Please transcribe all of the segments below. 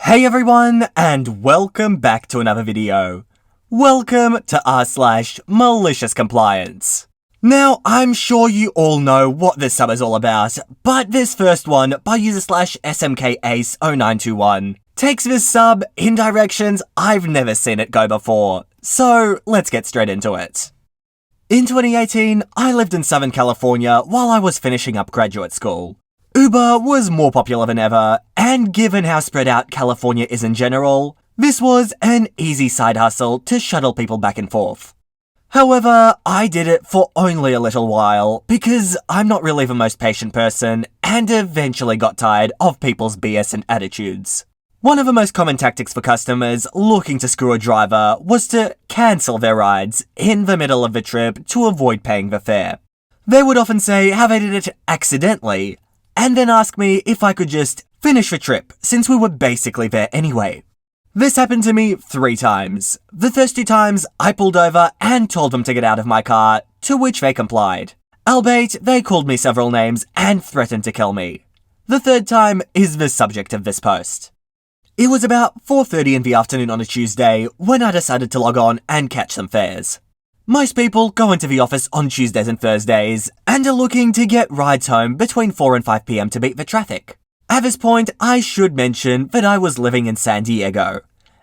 Hey everyone, and welcome back to another video. Welcome to r/MaliciousCompliance. Now, I'm sure you all know what this sub is all about, but this first one by user /SMKAce0921 takes this sub in directions I've never seen it go before, so let's get straight into it. In 2018, I lived in Southern California while I was finishing up graduate school. Uber was more popular than ever, and given how spread out California is in general, this was an easy side hustle to shuttle people back and forth. However, I did it for only a little while because I'm not really the most patient person and eventually got tired of people's BS and attitudes. One of the most common tactics for customers looking to screw a driver was to cancel their rides in the middle of the trip to avoid paying the fare. They would often say how they did it accidentally, and then ask me if I could just finish the trip since we were basically there anyway. This happened to me 3 times. The first 2 times, I pulled over and told them to get out of my car, to which they complied. Albeit, they called me several names and threatened to kill me. The third time is the subject of this post. It was about 4:30 in the afternoon on a Tuesday when I decided to log on and catch some fares. Most people go into the office on Tuesdays and Thursdays and are looking to get rides home between 4 and 5 PM to beat the traffic. At this point, I should mention that I was living in San Diego.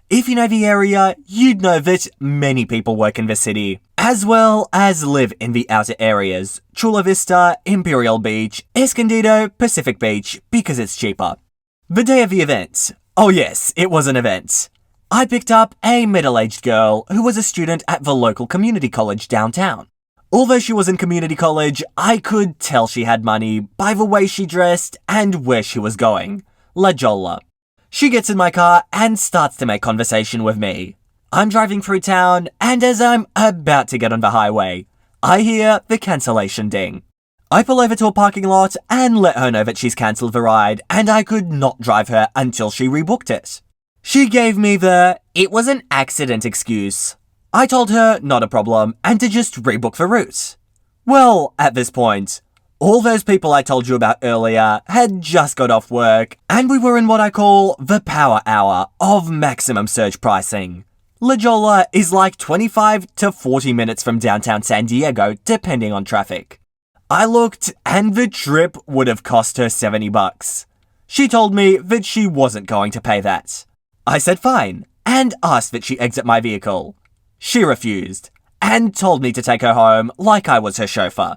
If you know the area, you'd know that many people work in the city, as well as live in the outer areas, Chula Vista, Imperial Beach, Escondido, Pacific Beach, because it's cheaper. The day of the event. Oh yes, it was an event. I picked up a middle-aged girl who was a student at the local community college downtown. Although she was in community college, I could tell she had money by the way she dressed and where she was going. La Jolla. She gets in my car and starts to make conversation with me. I'm driving through town, and as I'm about to get on the highway, I hear the cancellation ding. I pull over to a parking lot and let her know that she's cancelled the ride and I could not drive her until she rebooked it. She gave me the "it was an accident" excuse. I told her not a problem and to just rebook the route. Well, at this point, all those people I told you about earlier had just got off work and we were in what I call the power hour of maximum surge pricing. La Jolla is like 25 to 40 minutes from downtown San Diego depending on traffic. I looked and the trip would have cost her $70. She told me that she wasn't going to pay that. I said fine, and asked that she exit my vehicle. She refused, and told me to take her home like I was her chauffeur.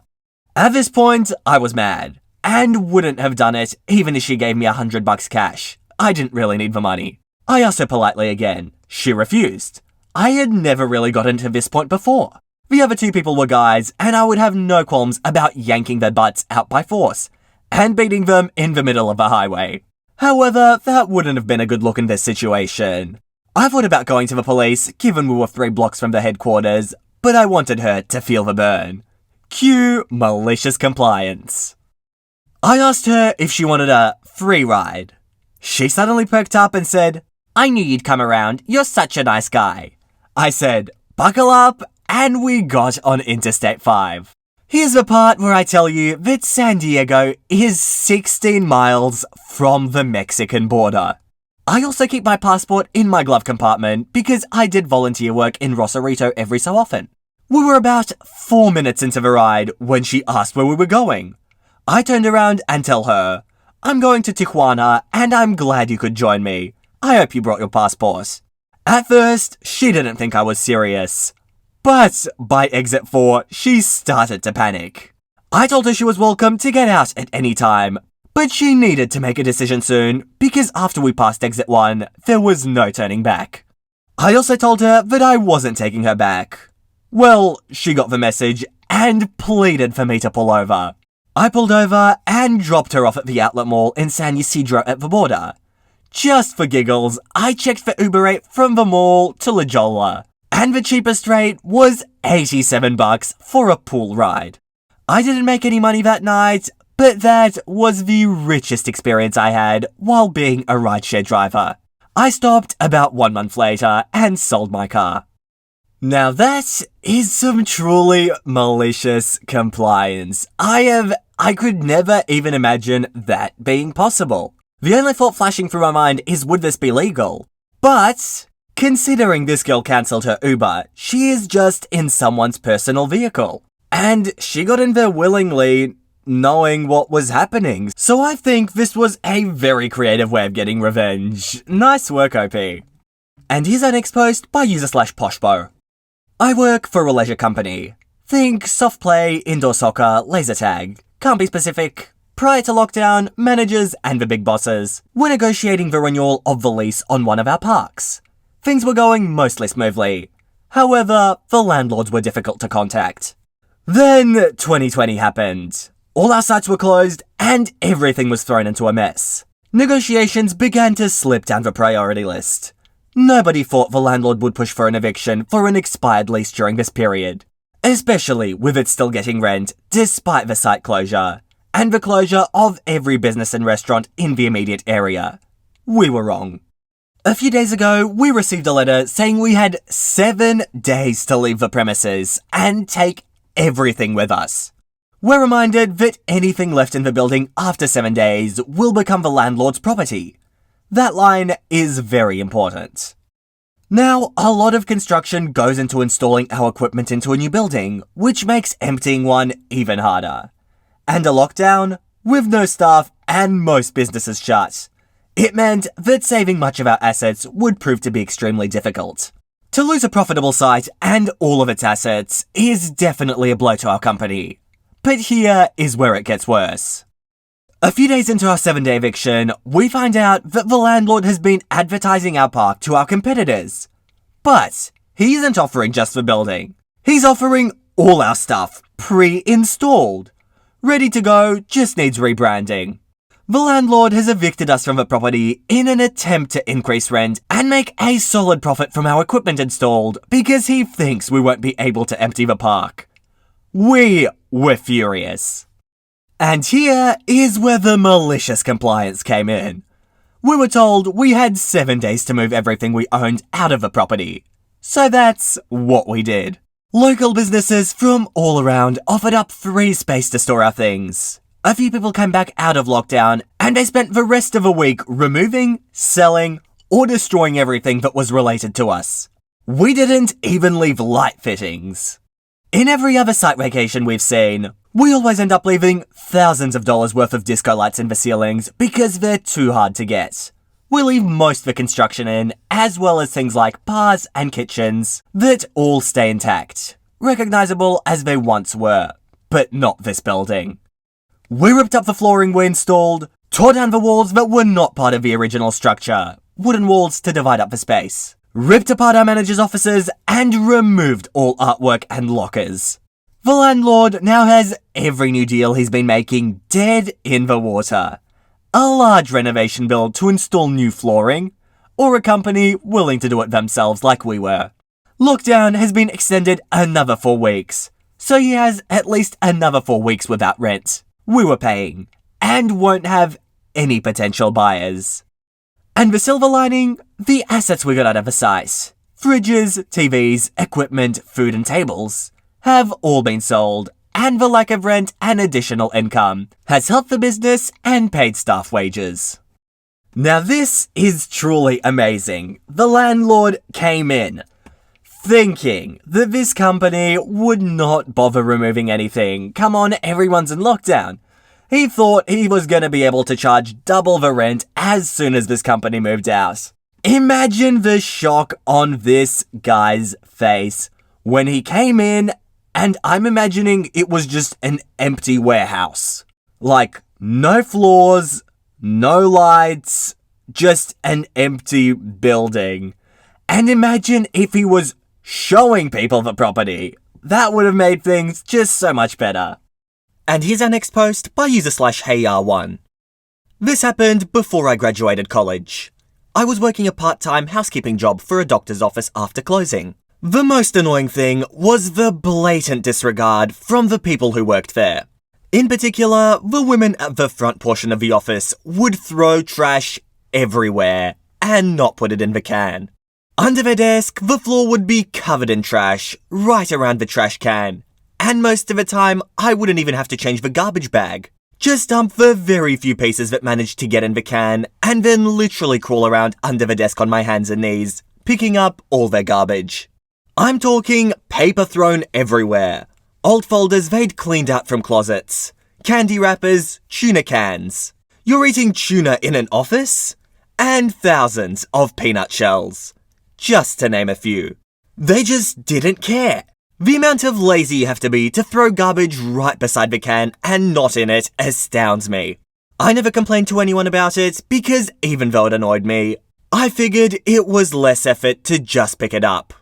At this point, I was mad, and wouldn't have done it even if she gave me $100 cash. I didn't really need the money. I asked her politely again. She refused. I had never really gotten to this point before. The other 2 people were guys, and I would have no qualms about yanking their butts out by force, and beating them in the middle of the highway. However, that wouldn't have been a good look in this situation. I thought about going to the police, given we were 3 blocks from the headquarters, but I wanted her to feel the burn. Cue malicious compliance. I asked her if she wanted a free ride. She suddenly perked up and said, "I knew you'd come around, you're such a nice guy." I said, "Buckle up," and we got on Interstate 5. Here's the part where I tell you that San Diego is 16 miles from the Mexican border. I also keep my passport in my glove compartment because I did volunteer work in Rosarito every so often. We were about 4 minutes into the ride when she asked where we were going. I turned around and tell her, "I'm going to Tijuana and I'm glad you could join me. I hope you brought your passport." At first, she didn't think I was serious. But by exit 4, she started to panic. I told her she was welcome to get out at any time, but she needed to make a decision soon because after we passed exit 1, there was no turning back. I also told her that I wasn't taking her back. Well, she got the message and pleaded for me to pull over. I pulled over and dropped her off at the outlet mall in San Ysidro at the border. Just for giggles, I checked the Uber rate from the mall to La Jolla. And the cheapest rate was $87 for a pool ride. I didn't make any money that night, but that was the richest experience I had while being a rideshare driver. I stopped about 1 month later and sold my car. Now that is some truly malicious compliance. I could never even imagine that being possible. The only thought flashing through my mind is, would this be legal? But considering this girl cancelled her Uber, she is just in someone's personal vehicle. And she got in there willingly, knowing what was happening. So I think this was a very creative way of getting revenge. Nice work, OP. And here's our next post by user/poshbo. I work for a leisure company. Think soft play, indoor soccer, laser tag. Can't be specific. Prior to lockdown, managers and the big bosses were negotiating the renewal of the lease on one of our parks. Things were going mostly smoothly. However, the landlords were difficult to contact. Then 2020 happened. All our sites were closed and everything was thrown into a mess. Negotiations began to slip down the priority list. Nobody thought the landlord would push for an eviction for an expired lease during this period, especially with it still getting rent despite the site closure, and the closure of every business and restaurant in the immediate area. We were wrong. A few days ago, we received a letter saying we had 7 days to leave the premises and take everything with us. We're reminded that anything left in the building after 7 days will become the landlord's property. That line is very important. Now, a lot of construction goes into installing our equipment into a new building, which makes emptying one even harder. And a lockdown, with no staff and most businesses shut. It meant that saving much of our assets would prove to be extremely difficult. To lose a profitable site and all of its assets is definitely a blow to our company. But here is where it gets worse. A few days into our 7-day eviction, we find out that the landlord has been advertising our park to our competitors. But he isn't offering just the building. He's offering all our stuff, pre-installed. Ready to go, just needs rebranding. The landlord has evicted us from the property in an attempt to increase rent and make a solid profit from our equipment installed because he thinks we won't be able to empty the park. We were furious. And here is where the malicious compliance came in. We were told we had 7 days to move everything we owned out of the property. So that's what we did. Local businesses from all around offered up free space to store our things. A few people came back out of lockdown and they spent the rest of a week removing, selling, or destroying everything that was related to us. We didn't even leave light fittings. In every other site vacation we've seen, we always end up leaving thousands of dollars worth of disco lights in the ceilings because they're too hard to get. We leave most of the construction in, as well as things like bars and kitchens that all stay intact, recognizable as they once were, but not this building. We ripped up the flooring we installed, tore down the walls that were not part of the original structure, wooden walls to divide up the space, ripped apart our manager's offices, and removed all artwork and lockers. The landlord now has every new deal he's been making dead in the water. A large renovation bill to install new flooring, or a company willing to do it themselves like we were. Lockdown has been extended another 4 weeks, so he has at least another 4 weeks without rent. We were paying, and won't have any potential buyers. And the silver lining, the assets we got out of the site, fridges, TVs, equipment, food and tables, have all been sold, and the lack of rent and additional income has helped the business and paid staff wages. Now this is truly amazing. The landlord came in thinking that this company would not bother removing anything. Come on, everyone's in lockdown. He thought he was going to be able to charge double the rent as soon as this company moved out. Imagine the shock on this guy's face when he came in, and I'm imagining it was just an empty warehouse. Like, no floors, no lights, just an empty building. And imagine if he was showing people the property. That would have made things just so much better. And here's our next post by user/HeyR1. This happened before I graduated college. I was working a part-time housekeeping job for a doctor's office after closing. The most annoying thing was the blatant disregard from the people who worked there. In particular, the women at the front portion of the office would throw trash everywhere and not put it in the can. Under their desk, the floor would be covered in trash right around the trash can. And most of the time, I wouldn't even have to change the garbage bag. Just dump the very few pieces that managed to get in the can, and then literally crawl around under the desk on my hands and knees, picking up all their garbage. I'm talking paper thrown everywhere, old folders they'd cleaned out from closets, candy wrappers, tuna cans. You're eating tuna in an office? And thousands of peanut shells. Just to name a few. They just didn't care. The amount of lazy you have to be to throw garbage right beside the can and not in it astounds me. I never complained to anyone about it because even though it annoyed me, I figured it was less effort to just pick it up.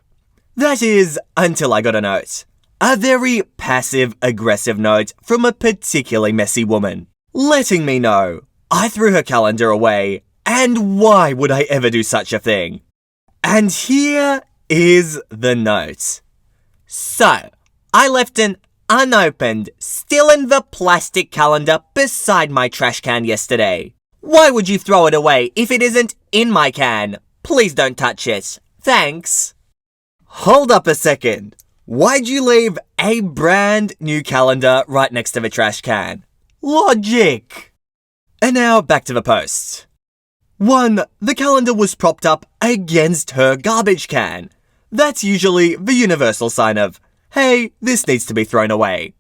That is, until I got a note. A very passive-aggressive note from a particularly messy woman, letting me know I threw her calendar away, and why would I ever do such a thing? And here is the note. So, I left an unopened, still in the plastic calendar beside my trash can yesterday. Why would you throw it away if it isn't in my can? Please don't touch it. Thanks. Hold up a second. Why'd you leave a brand new calendar right next to the trash can? Logic. And now back to the post. 1. The calendar was propped up against her garbage can. That's usually the universal sign of, hey, this needs to be thrown away.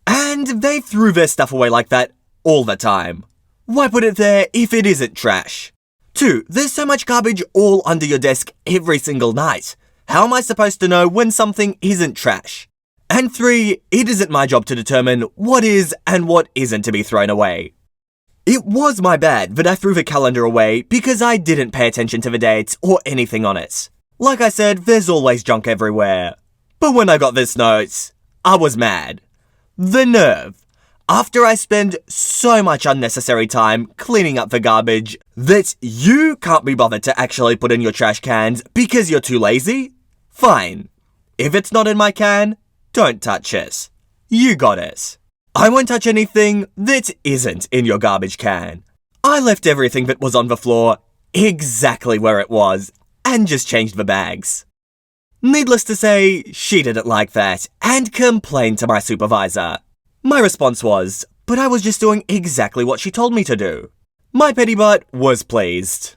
And they threw their stuff away like that all the time. Why put it there if it isn't trash? 2. There's so much garbage all under your desk every single night. How am I supposed to know when something isn't trash? And 3. It isn't my job to determine what is and what isn't to be thrown away. It was my bad that I threw the calendar away because I didn't pay attention to the dates or anything on it. Like I said, there's always junk everywhere. But when I got this note, I was mad. The nerve. After I spend so much unnecessary time cleaning up the garbage that you can't be bothered to actually put in your trash cans because you're too lazy? Fine. If it's not in my can, don't touch it. You got it. I won't touch anything that isn't in your garbage can. I left everything that was on the floor exactly where it was and just changed the bags. Needless to say, she didn't like that and complained to my supervisor. My response was, but I was just doing exactly what she told me to do. My petty butt was pleased.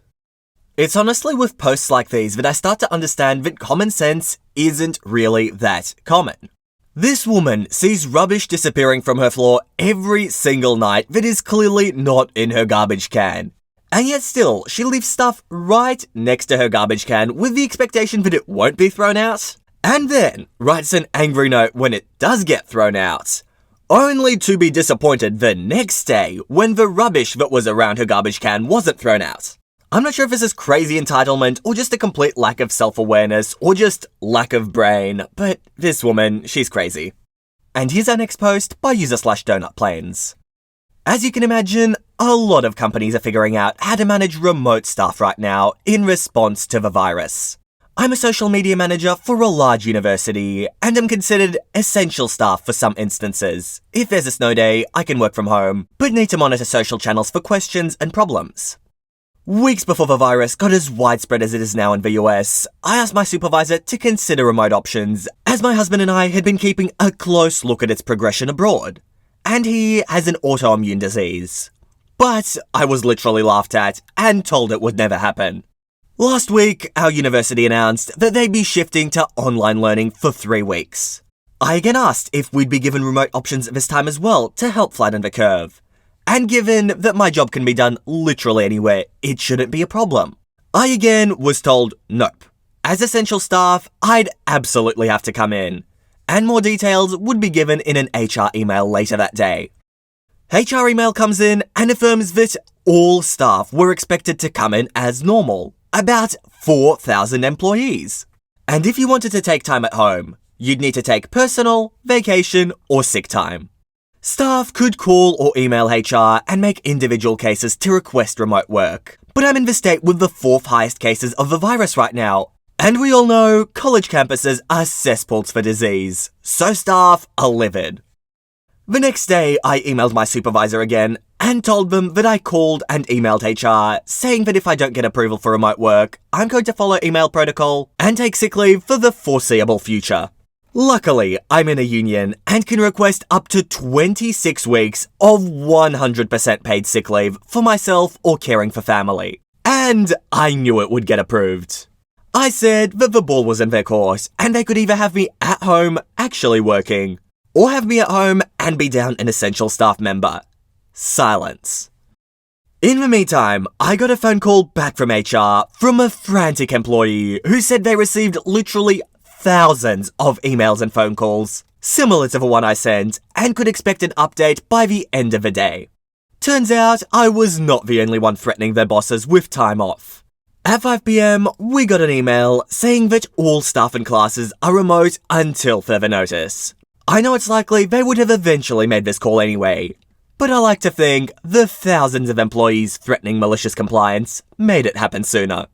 It's honestly with posts like these that I start to understand that common sense isn't really that common. This woman sees rubbish disappearing from her floor every single night that is clearly not in her garbage can. And yet still, she leaves stuff right next to her garbage can with the expectation that it won't be thrown out. And then writes an angry note when it does get thrown out. Only to be disappointed the next day when the rubbish that was around her garbage can wasn't thrown out. I'm not sure if this is crazy entitlement or just a complete lack of self-awareness or just lack of brain, but this woman, she's crazy. And here's our next post by user/donutplanes. As you can imagine, a lot of companies are figuring out how to manage remote staff right now in response to the virus. I'm a social media manager for a large university and am considered essential staff for some instances. If there's a snow day, I can work from home, but need to monitor social channels for questions and problems. Weeks before the virus got as widespread as it is now in the US, I asked my supervisor to consider remote options, as my husband and I had been keeping a close look at its progression abroad. And he has an autoimmune disease. But I was literally laughed at and told it would never happen. Last week, our university announced that they'd be shifting to online learning for 3 weeks. I again asked if we'd be given remote options at this time as well to help flatten the curve. And given that my job can be done literally anywhere, it shouldn't be a problem. I again was told nope. As essential staff, I'd absolutely have to come in. And more details would be given in an HR email later that day. HR email comes in and affirms that all staff were expected to come in as normal. About 4,000 employees. And if you wanted to take time at home, you'd need to take personal, vacation, or sick time. Staff could call or email HR and make individual cases to request remote work. But I'm in the state with the 4th highest cases of the virus right now. And we all know college campuses are cesspools for disease, so staff are livid. The next day, I emailed my supervisor again and told them that I called and emailed HR, saying that if I don't get approval for remote work, I'm going to follow email protocol and take sick leave for the foreseeable future. Luckily, I'm in a union and can request up to 26 weeks of 100% paid sick leave for myself or caring for family. And I knew it would get approved. I said that the ball was in their court and they could either have me at home actually working, or have me at home and be down an essential staff member. Silence. In the meantime, I got a phone call back from HR from a frantic employee who said they received literally thousands of emails and phone calls, similar to the one I sent, and could expect an update by the end of the day. Turns out I was not the only one threatening their bosses with time off. At 5 PM, we got an email saying that all staff and classes are remote until further notice. I know it's likely they would have eventually made this call anyway, but I like to think the thousands of employees threatening malicious compliance made it happen sooner.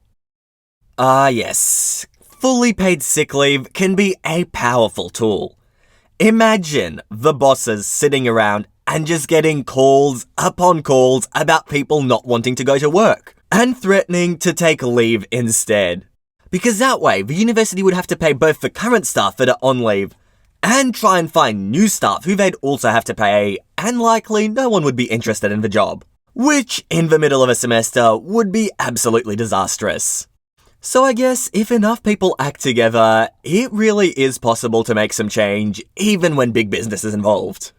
Ah yes, fully paid sick leave can be a powerful tool. Imagine the bosses sitting around and just getting calls upon calls about people not wanting to go to work and threatening to take leave instead. Because that way, the university would have to pay both the current staff that are on leave and try and find new staff who they'd also have to pay, and likely no one would be interested in the job. Which, in the middle of a semester, would be absolutely disastrous. So I guess if enough people act together, it really is possible to make some change, even when big business is involved.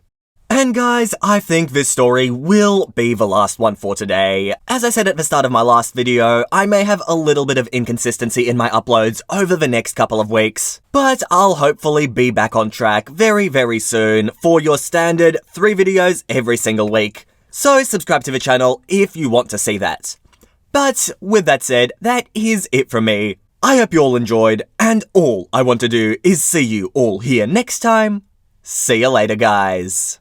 And guys, I think this story will be the last one for today. As I said at the start of my last video, I may have a little bit of inconsistency in my uploads over the next couple of weeks, but I'll hopefully be back on track very, very soon for your standard 3 videos every single week. So subscribe to the channel if you want to see that. But with that said, that is it from me. I hope you all enjoyed, and all I want to do is see you all here next time. See you later, guys.